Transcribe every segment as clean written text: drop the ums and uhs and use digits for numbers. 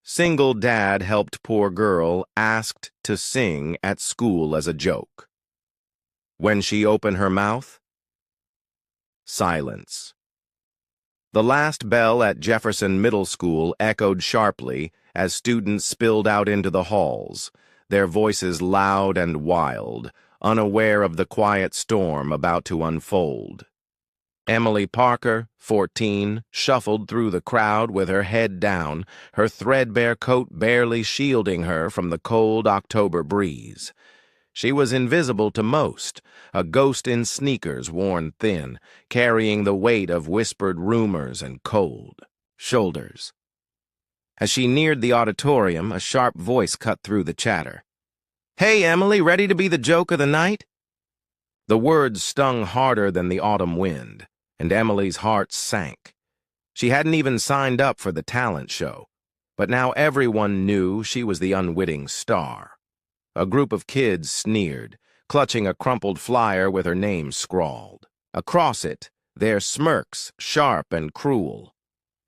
Single dad helped poor girl asked to sing at school as a joke. When she opened her mouth, silence. The last bell at Jefferson Middle School echoed sharply as students spilled out into the halls, their voices loud and wild, unaware of the quiet storm about to unfold. Emily Parker, 14, shuffled through the crowd with her head down, her threadbare coat barely shielding her from the cold October breeze. She was invisible to most, a ghost in sneakers worn thin, carrying the weight of whispered rumors and cold shoulders. As she neared the auditorium, a sharp voice cut through the chatter. "Hey, Emily, ready to be the joke of the night?" The words stung harder than the autumn wind, and Emily's heart sank. She hadn't even signed up for the talent show, but now everyone knew she was the unwitting star. A group of kids sneered, clutching a crumpled flyer with her name scrawled. Across it, their smirks sharp and cruel.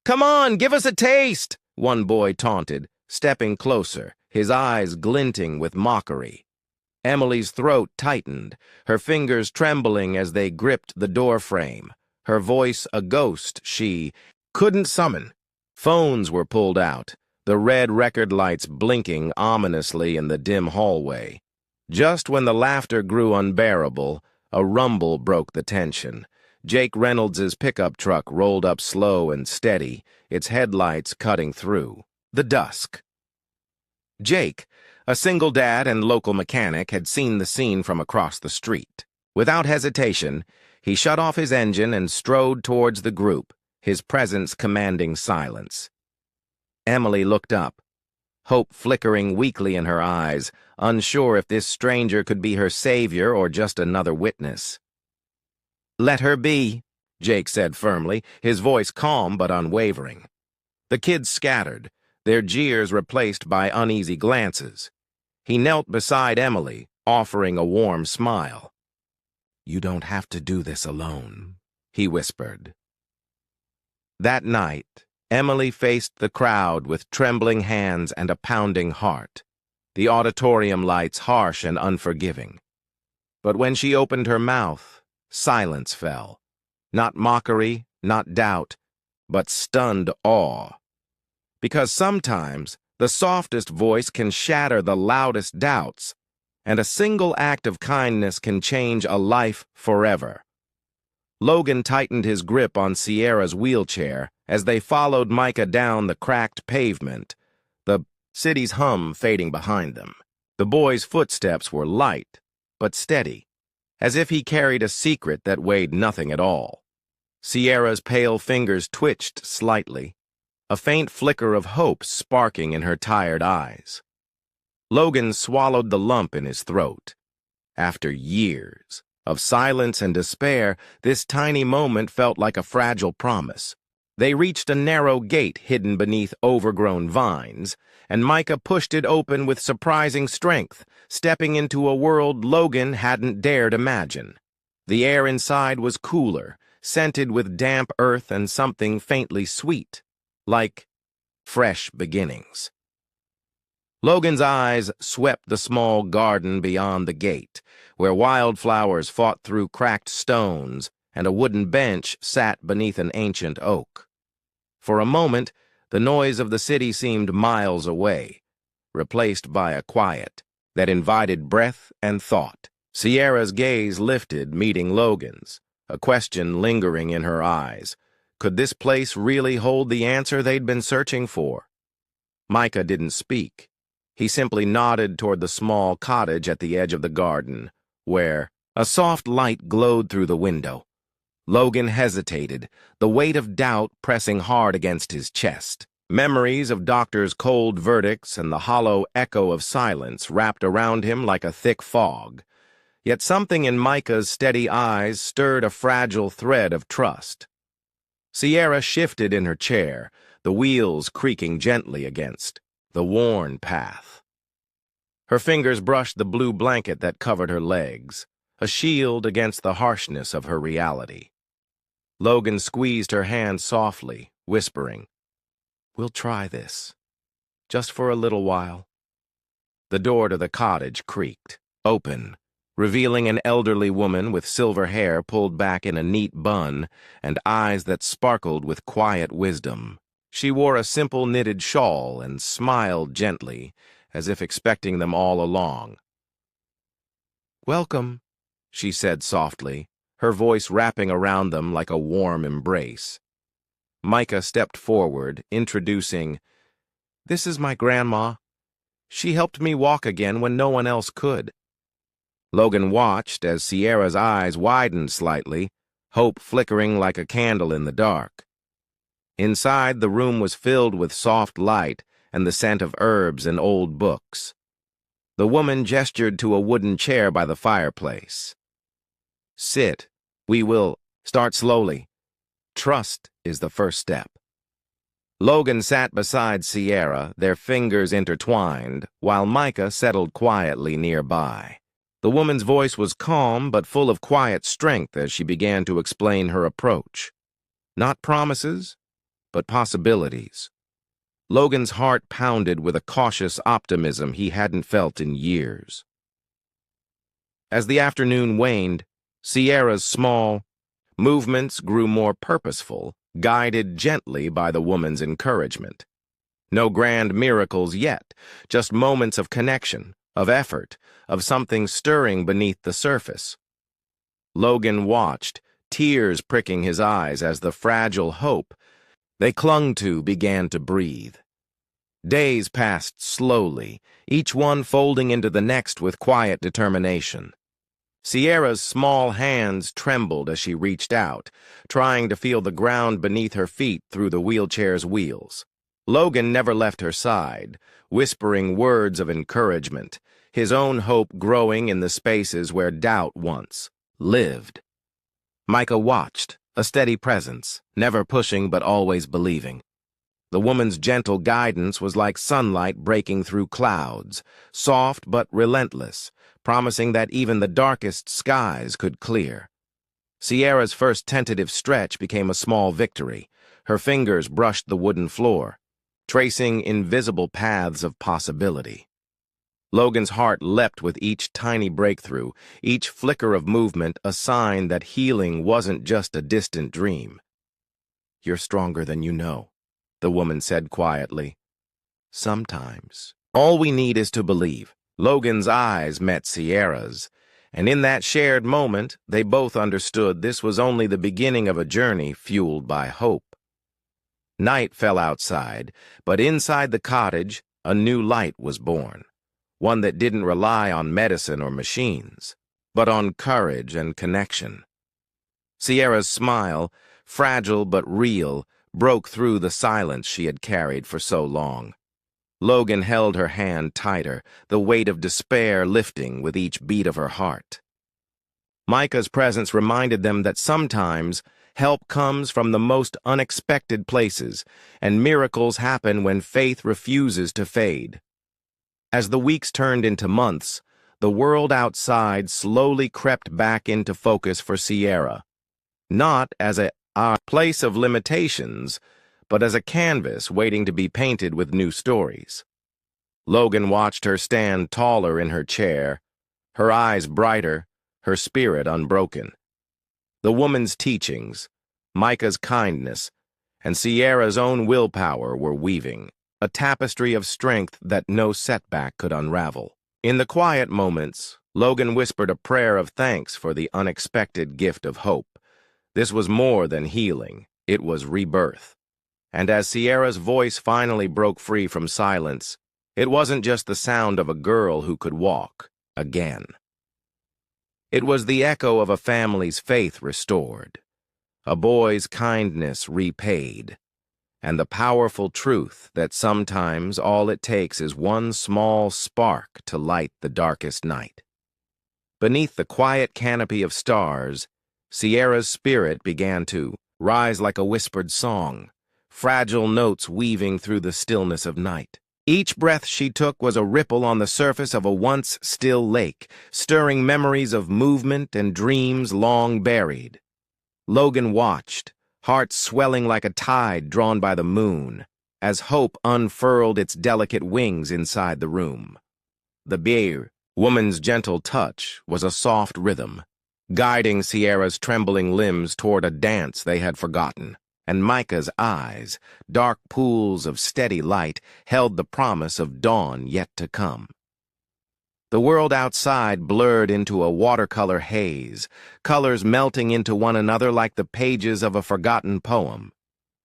"Come on, give us a taste," one boy taunted, stepping closer, his eyes glinting with mockery. Emily's throat tightened, her fingers trembling as they gripped the doorframe, her voice a ghost she couldn't summon. Phones were pulled out, the red record lights blinking ominously in the dim hallway. Just when the laughter grew unbearable, a rumble broke the tension. Jake Reynolds's pickup truck rolled up slow and steady, its headlights cutting through the dusk. Jake, a single dad and local mechanic, had seen the scene from across the street. Without hesitation, he shut off his engine and strode towards the group, his presence commanding silence. Emily looked up, hope flickering weakly in her eyes, unsure if this stranger could be her savior or just another witness. "Let her be," Jake said firmly, his voice calm but unwavering. The kids scattered, their jeers replaced by uneasy glances. He knelt beside Emily, offering a warm smile. "You don't have to do this alone," he whispered. That night, Emily faced the crowd with trembling hands and a pounding heart, the auditorium lights harsh and unforgiving. But when she opened her mouth, silence fell. Not mockery, not doubt, but stunned awe. Because sometimes the softest voice can shatter the loudest doubts, and a single act of kindness can change a life forever. Logan tightened his grip on Sierra's wheelchair as they followed Micah down the cracked pavement, the city's hum fading behind them. The boy's footsteps were light, but steady, as if he carried a secret that weighed nothing at all. Sierra's pale fingers twitched slightly, a faint flicker of hope sparking in her tired eyes. Logan swallowed the lump in his throat. After years of silence and despair, this tiny moment felt like a fragile promise. They reached a narrow gate hidden beneath overgrown vines, and Micah pushed it open with surprising strength, stepping into a world Logan hadn't dared imagine. The air inside was cooler, scented with damp earth and something faintly sweet, like fresh beginnings. Logan's eyes swept the small garden beyond the gate, where wildflowers fought through cracked stones and a wooden bench sat beneath an ancient oak. For a moment, the noise of the city seemed miles away, replaced by a quiet that invited breath and thought. Sierra's gaze lifted, meeting Logan's, a question lingering in her eyes. Could this place really hold the answer they'd been searching for? Micah didn't speak. He simply nodded toward the small cottage at the edge of the garden, where a soft light glowed through the window. Logan hesitated, the weight of doubt pressing hard against his chest. Memories of doctors' cold verdicts and the hollow echo of silence wrapped around him like a thick fog. Yet something in Micah's steady eyes stirred a fragile thread of trust. Sierra shifted in her chair, the wheels creaking gently against the worn path. Her fingers brushed the blue blanket that covered her legs, a shield against the harshness of her reality. Logan squeezed her hand softly, whispering, "We'll try this." just for a little while. The door to the cottage creaked, open, revealing an elderly woman with silver hair pulled back in a neat bun and eyes that sparkled with quiet wisdom. She wore a simple knitted shawl and smiled gently, as if expecting them all along. "Welcome," she said softly, her voice wrapping around them like a warm embrace. Micah stepped forward, introducing, "This is my grandma. She helped me walk again when no one else could." Logan watched as Sierra's eyes widened slightly, hope flickering like a candle in the dark. Inside, the room was filled with soft light and the scent of herbs and old books. The woman gestured to a wooden chair by the fireplace. "Sit. We will start slowly. Trust is the first step." Logan sat beside Sierra, their fingers intertwined, while Micah settled quietly nearby. The woman's voice was calm but full of quiet strength as she began to explain her approach. Not promises, but possibilities. Logan's heart pounded with a cautious optimism he hadn't felt in years. As the afternoon waned, Sierra's small movements grew more purposeful, guided gently by the woman's encouragement. No grand miracles yet, just moments of connection, of effort, of something stirring beneath the surface. Logan watched, tears pricking his eyes as the fragile hope they clung to began to breathe. Days passed slowly, each one folding into the next with quiet determination. Sierra's small hands trembled as she reached out, trying to feel the ground beneath her feet through the wheelchair's wheels. Logan never left her side, whispering words of encouragement, his own hope growing in the spaces where doubt once lived. Micah watched, a steady presence, never pushing but always believing. The woman's gentle guidance was like sunlight breaking through clouds, soft but relentless, promising that even the darkest skies could clear. Sierra's first tentative stretch became a small victory. Her fingers brushed the wooden floor, tracing invisible paths of possibility. Logan's heart leapt with each tiny breakthrough, each flicker of movement a sign that healing wasn't just a distant dream. "You're stronger than you know," the woman said quietly. "Sometimes, all we need is to believe." Logan's eyes met Sierra's, and in that shared moment, they both understood this was only the beginning of a journey fueled by hope. Night fell outside, but inside the cottage, a new light was born. One that didn't rely on medicine or machines, but on courage and connection. Sierra's smile, fragile but real, broke through the silence she had carried for so long. Logan held her hand tighter, the weight of despair lifting with each beat of her heart. Micah's presence reminded them that sometimes help comes from the most unexpected places, and miracles happen when faith refuses to fade. As the weeks turned into months, the world outside slowly crept back into focus for Sierra, not as a place of limitations, but as a canvas waiting to be painted with new stories. Logan watched her stand taller in her chair, her eyes brighter, her spirit unbroken. The woman's teachings, Micah's kindness, and Sierra's own willpower were weaving a tapestry of strength that no setback could unravel. In the quiet moments, Logan whispered a prayer of thanks for the unexpected gift of hope. This was more than healing, it was rebirth. And as Sierra's voice finally broke free from silence, it wasn't just the sound of a girl who could walk again. It was the echo of a family's faith restored, a boy's kindness repaid, and the powerful truth that sometimes all it takes is one small spark to light the darkest night. Beneath the quiet canopy of stars, Sierra's spirit began to rise like a whispered song, fragile notes weaving through the stillness of night. Each breath she took was a ripple on the surface of a once still lake, stirring memories of movement and dreams long buried. Logan watched, heart swelling like a tide drawn by the moon. as hope unfurled its delicate wings inside the room. The bear, woman's gentle touch, was a soft rhythm, guiding Sierra's trembling limbs toward a dance they had forgotten, and Micah's eyes, dark pools of steady light, held the promise of dawn yet to come. The world outside blurred into a watercolor haze, colors melting into one another like the pages of a forgotten poem.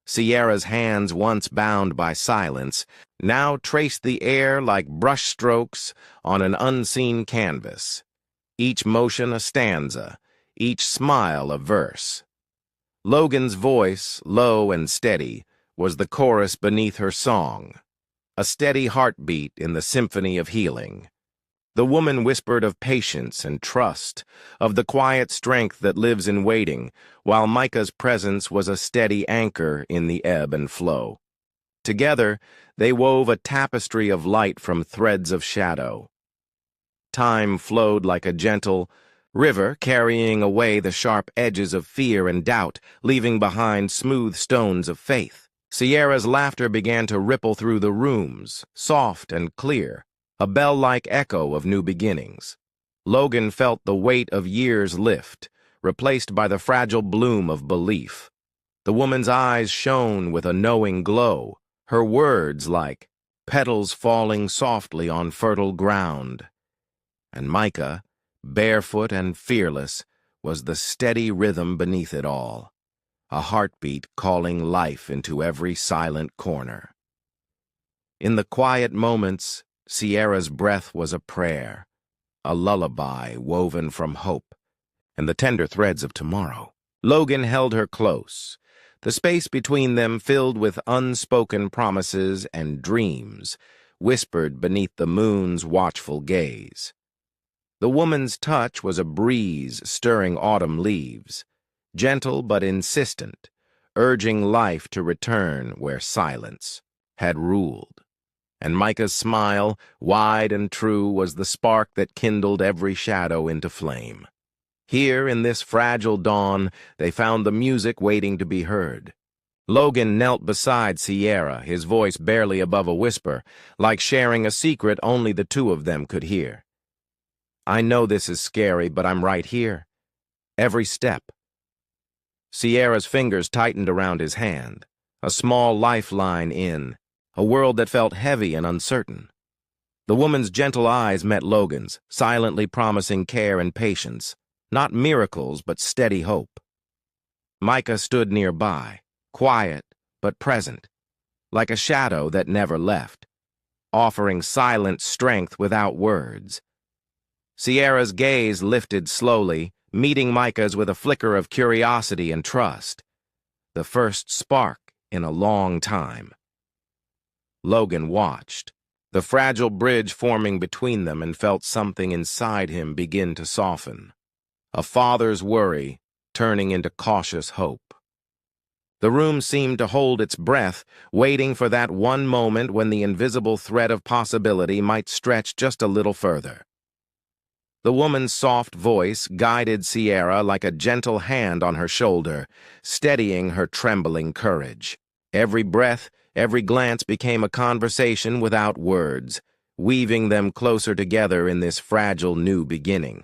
Sierra's hands, once bound by silence, now traced the air like brushstrokes on an unseen canvas, each motion a stanza, each smile a verse. Logan's voice, low and steady, was the chorus beneath her song, a steady heartbeat in the symphony of healing. The woman whispered of patience and trust, of the quiet strength that lives in waiting, while Micah's presence was a steady anchor in the ebb and flow. Together, they wove a tapestry of light from threads of shadow. Time flowed like a gentle river, carrying away the sharp edges of fear and doubt, leaving behind smooth stones of faith. Sierra's laughter began to ripple through the rooms, soft and clear, a bell-like echo of new beginnings. Logan felt the weight of years lift, replaced by the fragile bloom of belief. The woman's eyes shone with a knowing glow, her words like petals falling softly on fertile ground. And Micah, barefoot and fearless, was the steady rhythm beneath it all, a heartbeat calling life into every silent corner. In the quiet moments, Sierra's breath was a prayer, a lullaby woven from hope and the tender threads of tomorrow. Logan held her close, the space between them filled with unspoken promises and dreams, whispered beneath the moon's watchful gaze. The woman's touch was a breeze stirring autumn leaves, gentle but insistent, urging life to return where silence had ruled. And Micah's smile, wide and true, was the spark that kindled every shadow into flame. Here, in this fragile dawn, they found the music waiting to be heard. Logan knelt beside Sierra, his voice barely above a whisper, like sharing a secret only the two of them could hear. "I know this is scary, but I'm right here. Every step." Sierra's fingers tightened around his hand, a small lifeline in a world that felt heavy and uncertain. The woman's gentle eyes met Logan's, silently promising care and patience, not miracles but steady hope. Micah stood nearby, quiet but present, like a shadow that never left, offering silent strength without words. Sierra's gaze lifted slowly, meeting Micah's with a flicker of curiosity and trust, the first spark in a long time. Logan watched, the fragile bridge forming between them, and felt something inside him begin to soften. A father's worry turning into cautious hope. The room seemed to hold its breath, waiting for that one moment when the invisible thread of possibility might stretch just a little further. The woman's soft voice guided Sierra like a gentle hand on her shoulder, steadying her trembling courage. Every breath, every glance became a conversation without words, weaving them closer together in this fragile new beginning.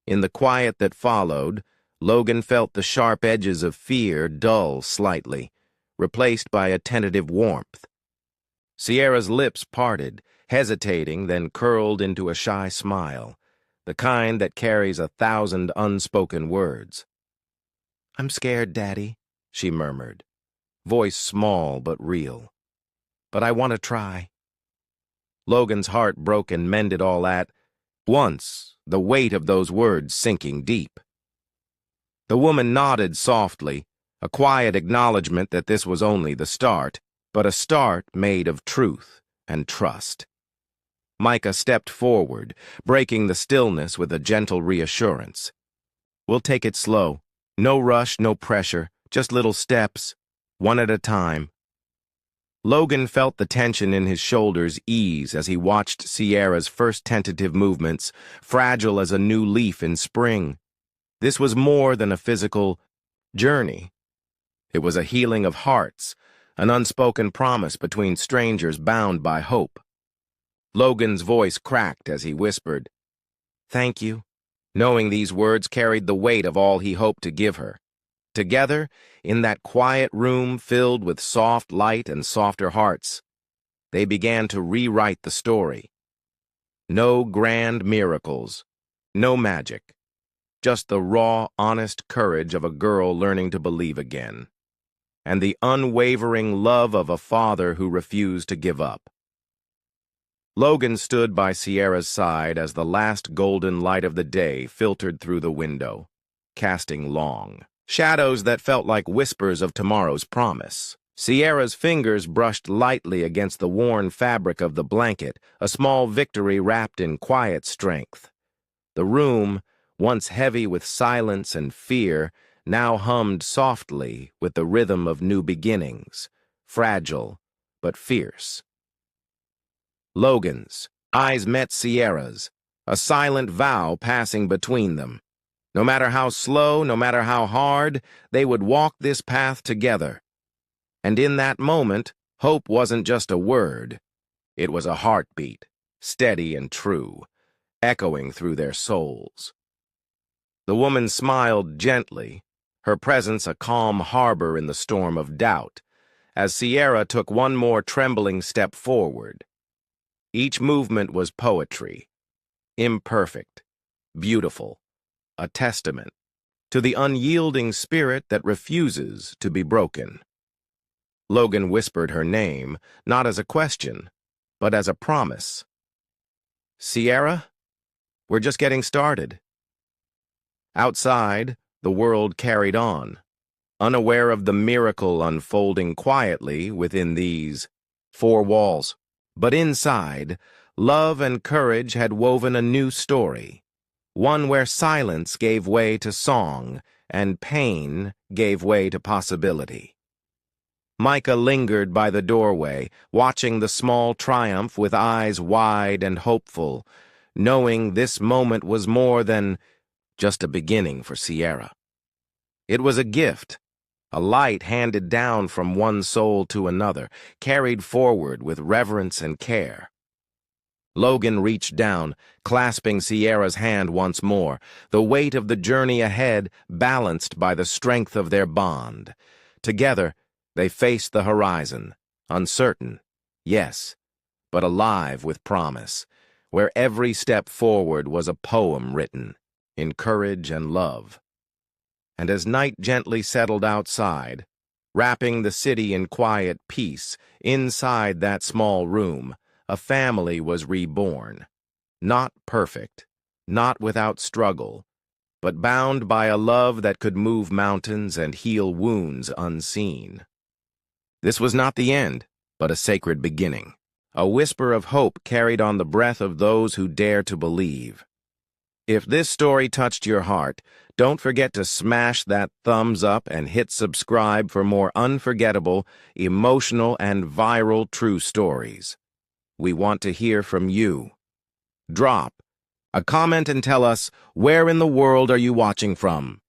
In the quiet that followed, Logan felt the sharp edges of fear dull slightly, replaced by a tentative warmth. Sierra's lips parted, hesitating, then curled into a shy smile, the kind that carries 1,000 unspoken words. "I'm scared, Daddy," she murmured, voice small but real. "But I want to try." Logan's heart broke and mended all at once, the weight of those words sinking deep. The woman nodded softly, a quiet acknowledgement that this was only the start, but a start made of truth and trust. Micah stepped forward, breaking the stillness with a gentle reassurance. "We'll take it slow. No rush, no pressure, just little steps, one at a time." Logan felt the tension in his shoulders ease as he watched Sierra's first tentative movements, fragile as a new leaf in spring. This was more than a physical journey. It was a healing of hearts, an unspoken promise between strangers bound by hope. Logan's voice cracked as he whispered, "Thank you," knowing these words carried the weight of all he hoped to give her. Together, in that quiet room filled with soft light and softer hearts, they began to rewrite the story. No grand miracles, no magic, just the raw, honest courage of a girl learning to believe again, and the unwavering love of a father who refused to give up. Logan stood by Sierra's side as the last golden light of the day filtered through the window, casting long shadows that felt like whispers of tomorrow's promise. Sierra's fingers brushed lightly against the worn fabric of the blanket, a small victory wrapped in quiet strength. The room, once heavy with silence and fear, now hummed softly with the rhythm of new beginnings, fragile but fierce. Logan's eyes met Sierra's, a silent vow passing between them. No matter how slow, no matter how hard, they would walk this path together. And in that moment, hope wasn't just a word. It was a heartbeat, steady and true, echoing through their souls. The woman smiled gently, her presence a calm harbor in the storm of doubt, as Sierra took one more trembling step forward. Each movement was poetry, imperfect, beautiful, a testament to the unyielding spirit that refuses to be broken. Logan whispered her name, not as a question, but as a promise. "Sierra, we're just getting started." Outside, the world carried on, unaware of the miracle unfolding quietly within these four walls. But inside, love and courage had woven a new story, one where silence gave way to song and pain gave way to possibility. Micah lingered by the doorway, watching the small triumph with eyes wide and hopeful, knowing this moment was more than just a beginning for Sierra. It was a gift, a light handed down from one soul to another, carried forward with reverence and care. Logan reached down, clasping Sierra's hand once more, the weight of the journey ahead balanced by the strength of their bond. Together, they faced the horizon, uncertain, yes, but alive with promise, where every step forward was a poem written in courage and love. And as night gently settled outside, wrapping the city in quiet peace, inside that small room, a family was reborn. Not perfect, not without struggle, but bound by a love that could move mountains and heal wounds unseen. This was not the end, but a sacred beginning, a whisper of hope carried on the breath of those who dare to believe. If this story touched your heart, don't forget to smash that thumbs up and hit subscribe for more unforgettable, emotional, and viral true stories. We want to hear from you. Drop a comment and tell us, where in the world are you watching from?